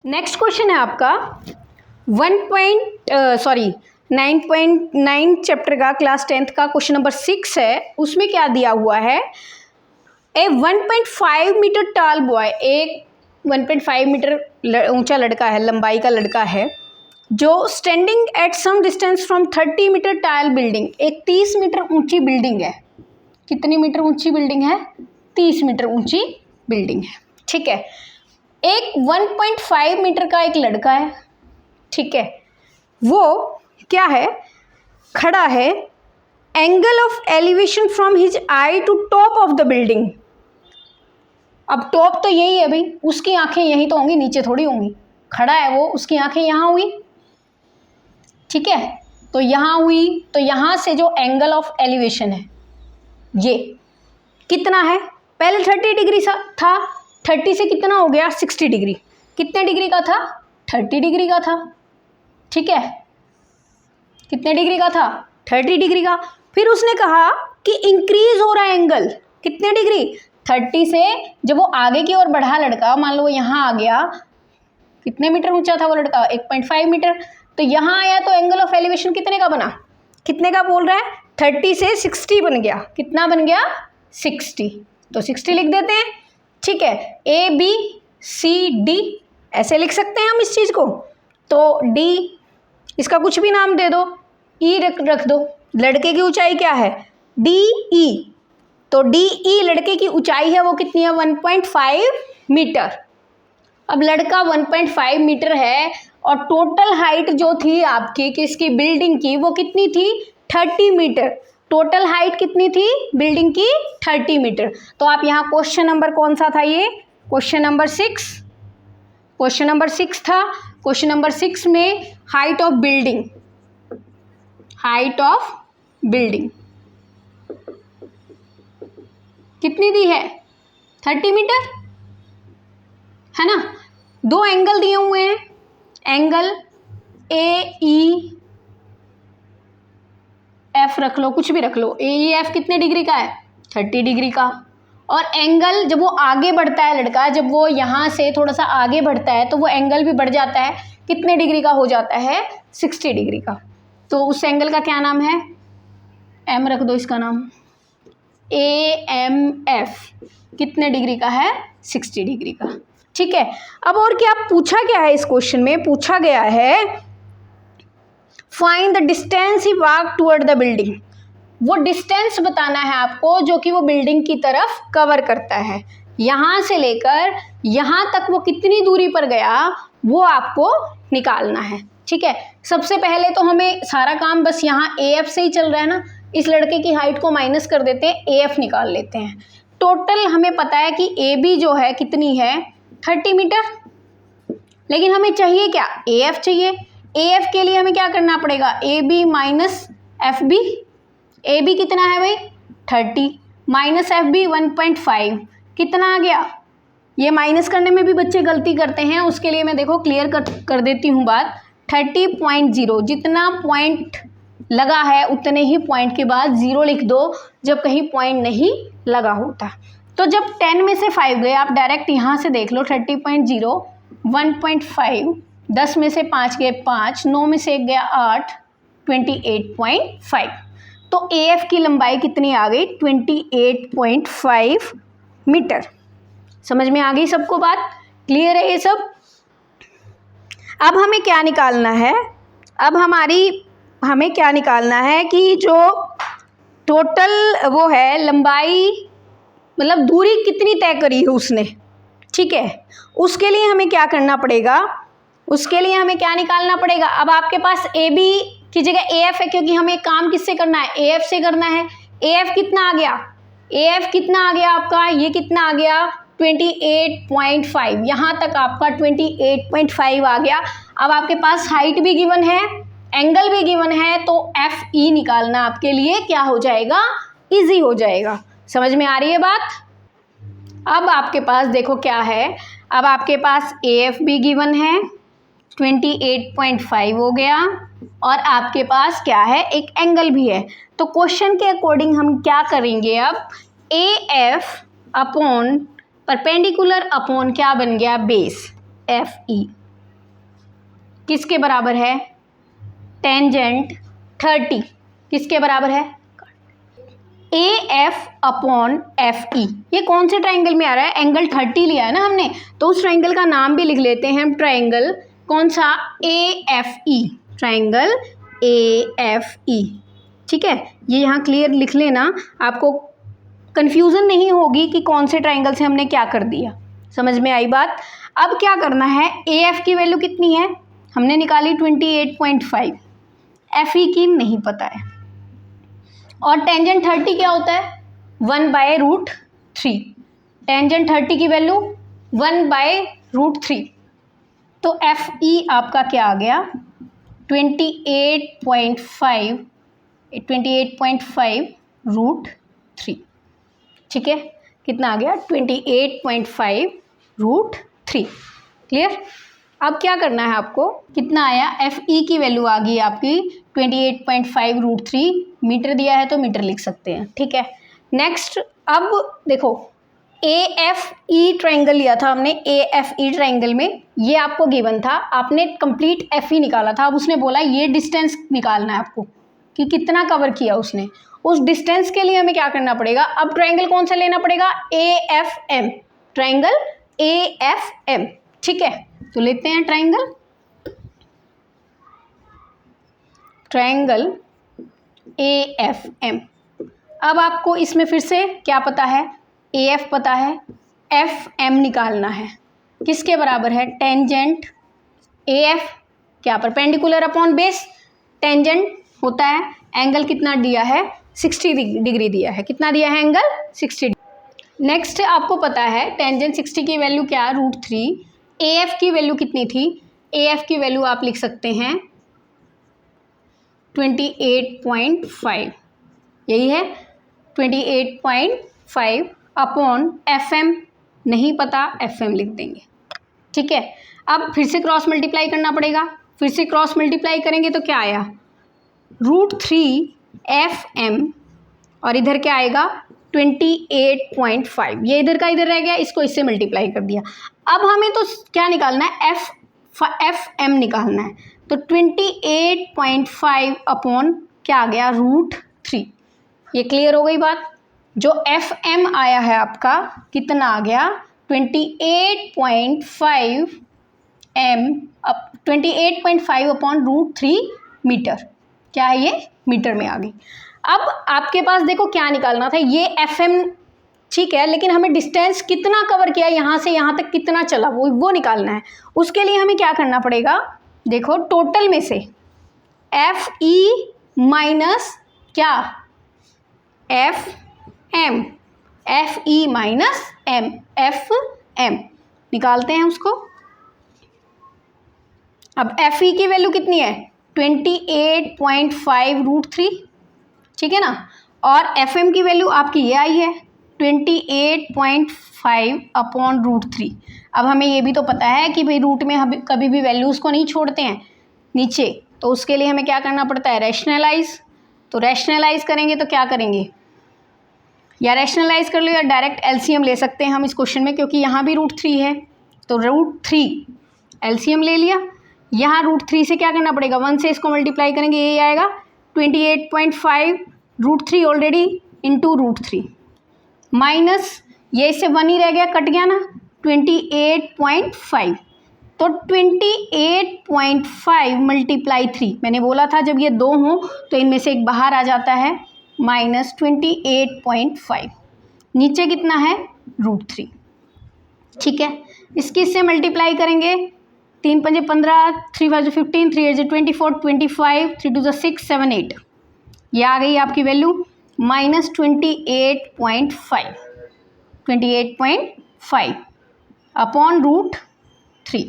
Next question है आपका 9.9 chapter का क्लास 10th का क्वेश्चन नंबर 6 है। उसमें क्या दिया हुआ है, ए 1.5 मीटर टॉल बॉय, एक 1.5 मीटर ऊंचा लड़का है, लंबाई का लड़का है, जो standing at some distance from 30 metre tall building, एक 30 मीटर ऊंची बिल्डिंग है। कितनी मीटर ऊंची बिल्डिंग है? 30 मीटर ऊंची बिल्डिंग है। ठीक है, एक 1.5 मीटर का एक लड़का है, ठीक है, वो क्या है, खड़ा है, angle of elevation from his eye to top of the building. अब टॉप तो यही है भाई, उसकी आंखें यही तो होंगी, नीचे थोड़ी होंगी। खड़ा है वो, उसकी आंखें यहाँ हुई, ठीक है, तो यहाँ हुई, तो यहाँ से जो एंगल ऑफ एलिवेशन है ये कितना है? पहले 30 डिग्री था, 30 से कितना हो गया? 60 डिग्री। कितने डिग्री का था? 30 डिग्री का था, ठीक है, कितने डिग्री का था? 30 डिग्री का। फिर उसने कहा कि इंक्रीज हो रहा है एंगल, कितने डिग्री? 30 से जब वो आगे की ओर बढ़ा लड़का, मान लो वो यहाँ आ गया, कितने मीटर ऊंचा था वो लड़का? 1.5 मीटर। तो यहाँ आया तो एंगल ऑफ एलिवेशन कितने का बना? कितने का बोल रहा है? 30 से 60 बन गया। कितना बन गया? 60। तो 60 लिख देते हैं, ठीक है। ए बी सी डी ऐसे लिख सकते हैं हम इस चीज़ को। तो डी, इसका कुछ भी नाम दे दो, ई रख दो। लड़के की ऊंचाई क्या है? D E. तो डी ई लड़के की ऊंचाई है, वो कितनी है? 1.5 मीटर। अब लड़का 1.5 मीटर है और टोटल हाइट जो थी आपकी किसकी? बिल्डिंग की, वो कितनी थी? 30 मीटर। टोटल हाइट कितनी थी बिल्डिंग की? 30 मीटर। तो आप यहाँ क्वेश्चन नंबर कौन सा था? ये क्वेश्चन नंबर 6, क्वेश्चन नंबर 6 था। क्वेश्चन नंबर 6 में height of building, height of building कितनी दी है? 30 मीटर, है ना। दो एंगल दिए हुए हैं, एंगल ए ई एफ रख लो, कुछ भी रख लो। ए ई एफ कितने डिग्री का है? 30 डिग्री का। और एंगल जब वो आगे बढ़ता है लड़का, जब वो यहाँ से थोड़ा सा आगे बढ़ता है तो वो एंगल भी बढ़ जाता है, कितने डिग्री का हो जाता है? 60 डिग्री का। तो उस एंगल का क्या नाम है? एम रख दो इसका नाम, ए एम एफ। कितने डिग्री का है? 60 डिग्री का, ठीक है। अब और क्या पूछा गया है इस क्वेश्चन में? पूछा गया है find the distance he walk toward the building. वो डिस्टेंस बताना है आपको जो कि वो बिल्डिंग की तरफ कवर करता है। यहाँ से लेकर यहाँ तक वो कितनी दूरी पर गया, वो आपको निकालना है, ठीक है। सबसे पहले तो हमें सारा काम बस यहाँ ए एफ से ही चल रहा है ना, इस लड़के की हाइट को माइनस कर देते हैं, ए एफ निकाल लेते हैं। टोटल हमें पता है कि ए बी जो है कितनी है? 30 मीटर। लेकिन हमें चाहिए क्या? ए एफ चाहिए। ए एफ के लिए हमें क्या करना पड़ेगा? A B minus F B. A B कितना है भाई? 30 माइनस एफ बी 1.5, कितना आ गया? ये माइनस करने में भी बच्चे गलती करते हैं, उसके लिए मैं देखो क्लियर कर देती हूँ बात। 30.0, जितना पॉइंट लगा है उतने ही पॉइंट के बाद 0 लिख दो जब कहीं पॉइंट नहीं लगा होता। तो जब 10 में से 5 गए, आप डायरेक्ट यहाँ से देख लो, 30.0 1.5, 10 में से 5 गए 5, 9 में से 1 गया 8, 28.5। तो ए एफ की लंबाई कितनी आ गई? 28.5 मीटर। समझ में आ गई सबको बात? क्लियर है ये सब? अब हमें क्या निकालना है? अब हमें क्या निकालना है कि जो टोटल वो है लंबाई, मतलब दूरी कितनी तय करी है उसने, ठीक है। उसके लिए हमें क्या करना पड़ेगा? उसके लिए हमें क्या निकालना पड़ेगा? अब आपके पास ए बी की जगह ए एफ है, क्योंकि हमें काम किससे करना है? ए एफ से करना है। ए एफ कितना आ गया? ए एफ कितना आ गया आपका? ये कितना आ गया? 28.5। यहाँ तक आपका 28.5 आ गया। अब आपके पास हाइट भी गिवन है, एंगल भी गिवन है, तो एफ ई निकालना आपके लिए क्या हो जाएगा? इजी हो जाएगा। समझ में आ रही है बात? अब आपके पास देखो क्या है, अब आपके पास ए एफ भी गिवन है, 28.5 हो गया, और आपके पास क्या है? एक एंगल भी है। तो क्वेश्चन के अकॉर्डिंग हम क्या करेंगे? अब A F upon perpendicular upon क्या बन गया? Base, F E. किसके बराबर है, टेंजेंट 30 किसके बराबर है, A F upon F E. ये कौन से ट्राइंगल में आ रहा है, एंगल 30 लिया है ना हमने, तो उस ट्राइंगल का नाम भी लिख लेते हैं हम, ट्राइंगल कौन सा, A F E, triangle A F E. ठीक है, ये यहाँ क्लियर लिख लेना, आपको कंफ्यूजन नहीं होगी कि कौन से ट्राइंगल से हमने क्या कर दिया। समझ में आई बात। अब क्या करना है, ए एफ की वैल्यू कितनी है, हमने निकाली 28.5, एफ ई की नहीं पता है, और टेंजेंट 30 क्या होता है, 1/√3, टेंजेंट 30 की वैल्यू 1/√3, तो एफ ई आपका क्या आ गया, 28.5 ठीक है, कितना आ गया, 28.5√3। क्लियर। अब क्या करना है आपको, कितना आया, एफ ई की वैल्यू आ गई आपकी 28.5√3, मीटर दिया है तो मीटर लिख सकते हैं। ठीक है, नेक्स्ट अब देखो, ए एफ ई ट्राइंगल लिया था हमने, ए एफ ई ट्राइंगल में ये आपको गिवन था, आपने कंप्लीट एफ ई निकाला था। अब उसने बोला ये डिस्टेंस निकालना है आपको कि कितना कवर किया उसने, उस डिस्टेंस के लिए हमें क्या करना पड़ेगा, अब ट्राइंगल कौन सा लेना पड़ेगा, A F M, triangle A F M. ठीक है, तो लेते हैं ट्राइंगल ए एफ एम। अब आपको इसमें फिर से क्या पता है, ए एफ पता है, एफ एम निकालना है, किसके बराबर है, टेंजेंट ए एफ क्या, परपेंडिकुलर अपॉन बेस, टेंजेंट होता है, एंगल कितना दिया है, 60 डिग्री दिया है, कितना दिया है एंगल, 60। नेक्स्ट आपको पता है टेंजेंट 60 की वैल्यू क्या, √3, ए एफ की वैल्यू कितनी थी, ए एफ की वैल्यू आप लिख सकते हैं 28.5, यही है 28.5 अपॉन एफ एम, नहीं पता एफ एम लिख देंगे। ठीक है, अब फिर से क्रॉस मल्टीप्लाई करना पड़ेगा, फिर से क्रॉस मल्टीप्लाई करेंगे तो क्या आया, √3 एफ एम, और इधर क्या आएगा 28.5, ये इधर का इधर रह गया, इसको इससे मल्टीप्लाई कर दिया। अब हमें तो क्या निकालना है, एफ एम निकालना है, तो 28.5 अपॉन क्या आ गया, √3। ये क्लियर हो गई बात। जो एफ एम आया है आपका कितना आ गया, 28.5 एम, 28.5 अपॉन √3 मीटर, क्या है ये, मीटर में आ गई। अब आपके पास देखो क्या निकालना था, ये एफ एम ठीक है, लेकिन हमें डिस्टेंस कितना कवर किया, यहाँ से यहाँ तक कितना चला, वो निकालना है। उसके लिए हमें क्या करना पड़ेगा, देखो टोटल में से एफ ई माइनस क्या, F M, F E minus M, F M निकालते हैं उसको। अब एफ ई की वैल्यू कितनी है, 28.5 √3, ठीक है ना, और एफ एम की वैल्यू आपकी ये आई है 28.5 अपॉन √3। अब हमें ये भी तो पता है कि भाई रूट में हम कभी भी वैल्यूज़ को नहीं छोड़ते हैं नीचे, तो उसके लिए हमें क्या करना पड़ता है, रैशनलाइज। तो रैशनलाइज करेंगे तो क्या करेंगे, या रैशनलाइज कर लो या डायरेक्ट एलसीएम ले सकते हैं हम इस क्वेश्चन में, क्योंकि यहाँ भी √3 है, तो √3 एलसीएम ले लिया। यहाँ √3 से क्या करना पड़ेगा, 1 से इसको मल्टीप्लाई करेंगे, ये आएगा 28.5 √3 ऑलरेडी इंटू √3 माइनस ये इससे 1 ही रह गया, कट गया ना, 28.5, तो 28.5 मल्टीप्लाई 3, मैंने बोला था जब ये दो हों तो इनमें से एक बाहर आ जाता है, माइनस 28.5, नीचे कितना है √3। ठीक है, इसकी इससे मल्टीप्लाई करेंगे, 3 पंजे 15, 3 5 15, 3 8 24, 25, 3 2 6 7 8, ये आ गई आपकी वैल्यू माइनस 28.5 अपॉन √3।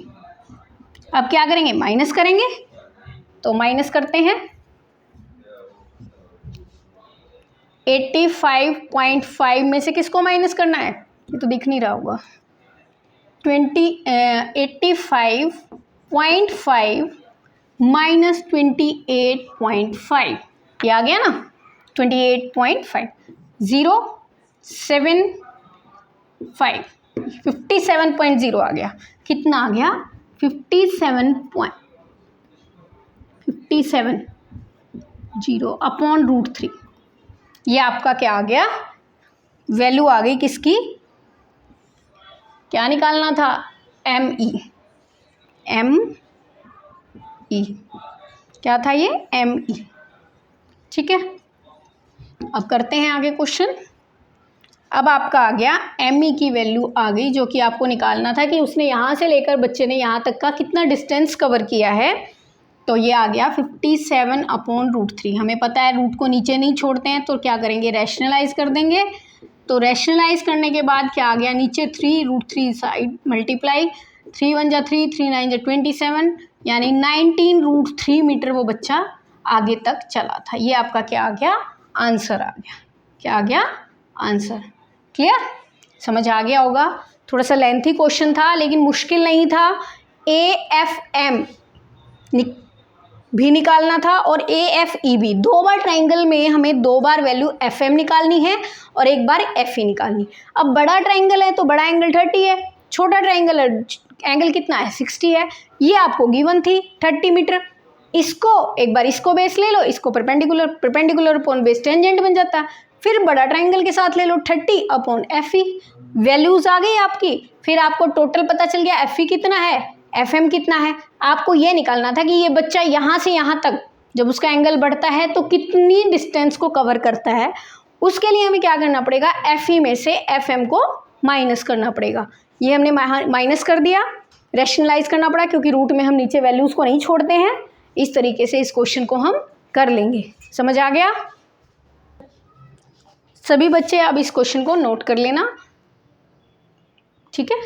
अब क्या करेंगे, माइनस करेंगे, तो माइनस करते हैं, 85.5 में से किसको माइनस करना है, ये तो दिख नहीं रहा होगा, 85.5 माइनस 28.5, ये आ गया ना 28.5, 075, 57.0 आ गया, कितना आ गया 57 57 0 अपॉन √3। ये आपका क्या आ गया, वैल्यू आ गई किसकी, क्या निकालना था, ME। क्या था ये, ME। ठीक है, अब करते हैं आगे क्वेश्चन। अब आपका आ गया ME की वैल्यू आ गई, जो कि आपको निकालना था कि उसने यहाँ से लेकर बच्चे ने यहाँ तक का कितना डिस्टेंस कवर किया है। तो ये आ गया 57 अपॉन √3। हमें पता है रूट को नीचे नहीं छोड़ते हैं, तो क्या करेंगे, रैशनलाइज कर देंगे। तो रैशनलाइज करने के बाद क्या आ गया, नीचे 3 √3 साइड मल्टीप्लाई, 3 1 जा 3, 3 9 जा 27, यानी 19 √3 मीटर वो बच्चा आगे तक चला था। ये आपका क्या आ गया, आंसर आ गया। क्या आ गया, आंसर। क्लियर, समझ आ गया होगा। थोड़ा सा लेंथी क्वेश्चन था लेकिन मुश्किल नहीं था। AFM भी निकालना था और AFE भी। 2 बार ट्राइंगल में हमें 2 बार वैल्यू FM निकालनी है और 1 बार FE निकालनी। अब बड़ा ट्राइंगल है तो बड़ा एंगल 30 है, छोटा ट्राइंगल है एंगल कितना है, 60 है। ये आपको गिवन थी 30 मीटर। इसको एक बार इसको बेस ले लो, इसको परपेंडिकुलर अपॉन बेस टेंजेंट बन जाता है। फिर बड़ा ट्राइंगल के साथ ले लो 30 अपॉन FE। वैल्यूज आ गई आपकी। फिर आपको टोटल पता चल गया FE कितना है, FM कितना है। आपको ये निकालना था कि ये बच्चा यहाँ से यहाँ तक जब उसका एंगल बढ़ता है तो कितनी डिस्टेंस को कवर करता है। उसके लिए हमें क्या करना पड़ेगा, FE में से FM को माइनस करना पड़ेगा। ये हमने माइनस कर दिया, रैशनलाइज करना पड़ा क्योंकि रूट में हम नीचे वैल्यूज को नहीं छोड़ते हैं। इस तरीके से इस क्वेश्चन को हम कर लेंगे। समझ आ गया, सभी बच्चे अब इस क्वेश्चन को नोट कर लेना, ठीक है।